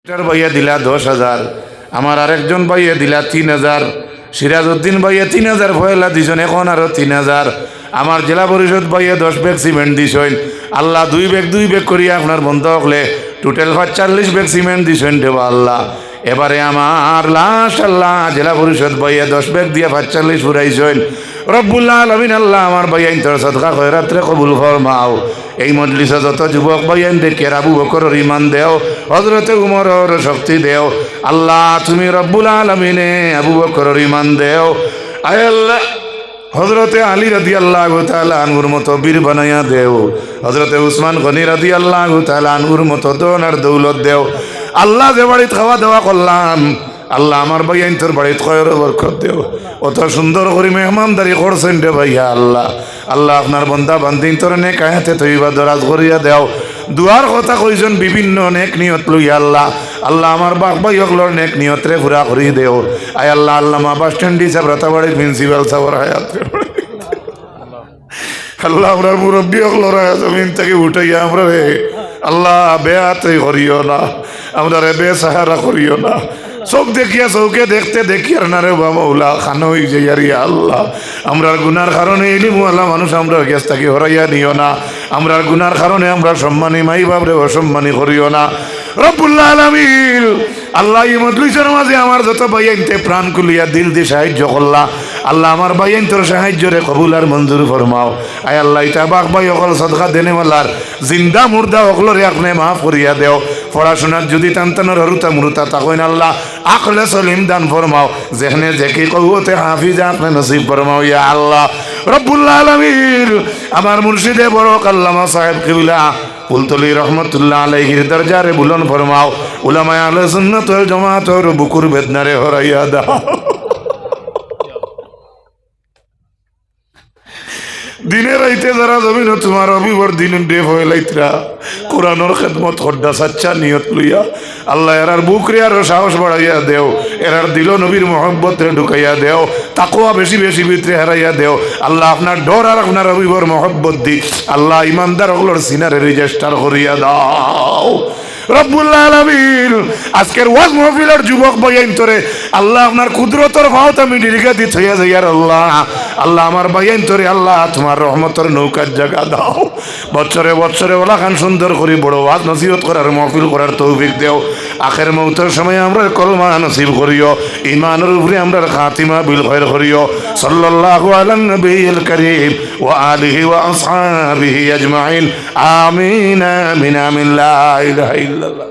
ভাইয়া দিলা 10,000, আমার আরেকজন ভাইয়া দিলা 3,000, সিরাজউদ্দিন ভাইয়া 3,000 পয়লা দিছেন, এখন আরো 3,000। আমার জেলা পরিষদ ভাইয়া 10 ব্যাগ সিমেন্ট দিছেন। আল্লাহ 2 ব্যাগ করিয়া আপনার বন্ধ হলে টোটাল 45 ব্যাগ সিমেন্ট দিছেন দেবা আল্লাহ। এবারে আমার লাস্ট আল্লাহ জেলা পরিষদ ভাইয়া 10 ব্যাগ দিয়া 45 ফুরাইছেন। রব্বুল আলামিন আল্লাহ আমার ভাইয়া ইন্তর সদকা খয়রাতরে কবুল ফরমাও। এই মজলিসে যত যুবক ভাইয়ান দেখে আবু বকরের ঈমান দেও, হযরতে উমরের শক্তি দেও আল্লাহ। তুমি রব্বুল আলামিনে আবু বকরের ঈমান দেও। আয় আল্লাহ হযরতে আলী রাদিয়াল্লাহু তাআলা আনহুর মতো বীর বানাইয়া দেও। হযরতে উসমান গনি রাদিয়াল্লাহু তাআলা আনহুর মতো দন আর দৌলত দেও আল্লাহ। যে বাড়িতে খাওয়া দাওয়া করলাম আল্লাহ আমার ভাইয়ান তোর বাড়িতে খয়র বরকত দেও। অত সুন্দর করে মেহমানদারি করছেন রে ভাইয়া আল্লাহ। আল্লাহ আপনার বন্দা বান্দিন তোর নেক আয়াতে তৈবা দরাজ করিয়া দেও। দুয়ার কথা কইছেন বিভিন্ন নেক নিয়ত লইয়া আল্লাহ। আল্লাহ আমার বাপ ভাই হকলর নেক নিয়তরে পুরা করি দেও। আয় আল্লাহ আল্লামা বাস স্ট্যান্ড হিসাব রাতাবাড়ির প্রিন্সিপাল সাহেবের হায়াত আল্লাহ আমরা মুরব্বী হকলর জমিন থেকে উঠাইয়া আমরা রে আল্লাহ বেয়াতে করিও না, আমরা রে বেসাহারা করিও না। চোখ দেখিয়া চৌকে দেখতে দেখি আর না রে বাবা খানো হয়ে যাই আর আল্লাহ। আমরার গুনার কারণে ইলিমওয়ালা মানুষ আমরা গ্যাস থাকি হরাইয়া নিও না। আমরার গুনার কারণে আমরা সম্মানী মাই বাবরে অসম্মানী করিও না রব্বুল আলামিন। আল্লাহ এই মজলিসের মাঝে আমার যত ভাইয়াইনতে প্রাণ খুলিয়া দিল দিয়ে সাহায্য করলা আল্লাহ আমার ভাইয়াইন তোর সাহায্যরে কবুল আর মঞ্জুর ফরমাও। আয় আল্লাহ ইটা বাক ভাই অকল সদকা দেনেওয়ালার জিন্দা মুর্দা অকলরে আপনি মাফ করিয়া দেও। পড়াশোনার যদি টানটানোর হরুতা মুরুতা তখন আল্লাহ আকলে সলিম দান ফরমাও। যেখানে দেখি কৌতে হাফিজা আপনি নসিব ফরমাও ইয়া আল্লাহ রব্বুল আলামিন। আমার মুর্শিদে বড় আল্লামা সাহেব কিবলা ফুলতলি রহমতুল্লাহ আলাইহির দরজারে বুলন ফরমাও। উলামায়ে আহলে সুন্নাত ওয়াল জামাতের বুকুর বেদনারে হরাইয়া দাও। দিনে রাইতে যারা জমিন তোমার রবিবার দিন ডে হইলাইতরা কোরআনের খেদমত করদা সাচ্চা নিয়ত লইয়া আল্লাহ এরার বুকরে আরো সাহস বাড়াইয়া দেও। এরার দিল নবীর মহব্বতে ঢুকাইয়া দেও। তাকওয়া বেশি বেশি ভিতরে হারাইয়া দেও আল্লাহ। আপনার ডর আর আপনার রবিবার মহব্বত দি আল্লাহ ইমানদার হলোর সিনারে রেজিস্টার করিয়া দাও রব্বুল আলামিন। আজকের ওয়াজ মাহফিলের যুবক ভাইয়াইন তোরে আল্লাহ আপনার কুদরতর ভাওত আমি দীর্ঘাতি থইয়া যাই আর আল্লাহ। আল্লাহ আমার ভাইয়াইন তোরে আল্লাহ তোমার রহমতের নৌকার জায়গা দাও। বছরে বছরে ওলা খান সুন্দর করি বড় ওয়াজ নসিহত করার মাহফিল করার তৌফিক দেও। আখের মৌতের সময় আমরা কলমা নসিব করিও। ঈমানের উপরে আমরা খাতিমা বিল খায়র করিও। সাল্লাল্লাহু আলান নবিয়িল কারীম ওয়া আলিহি ওয়া আসহাবিহি আজমাইন। আমিন আমিন আমিন লা ইলাহা ইল্লাল্লাহ।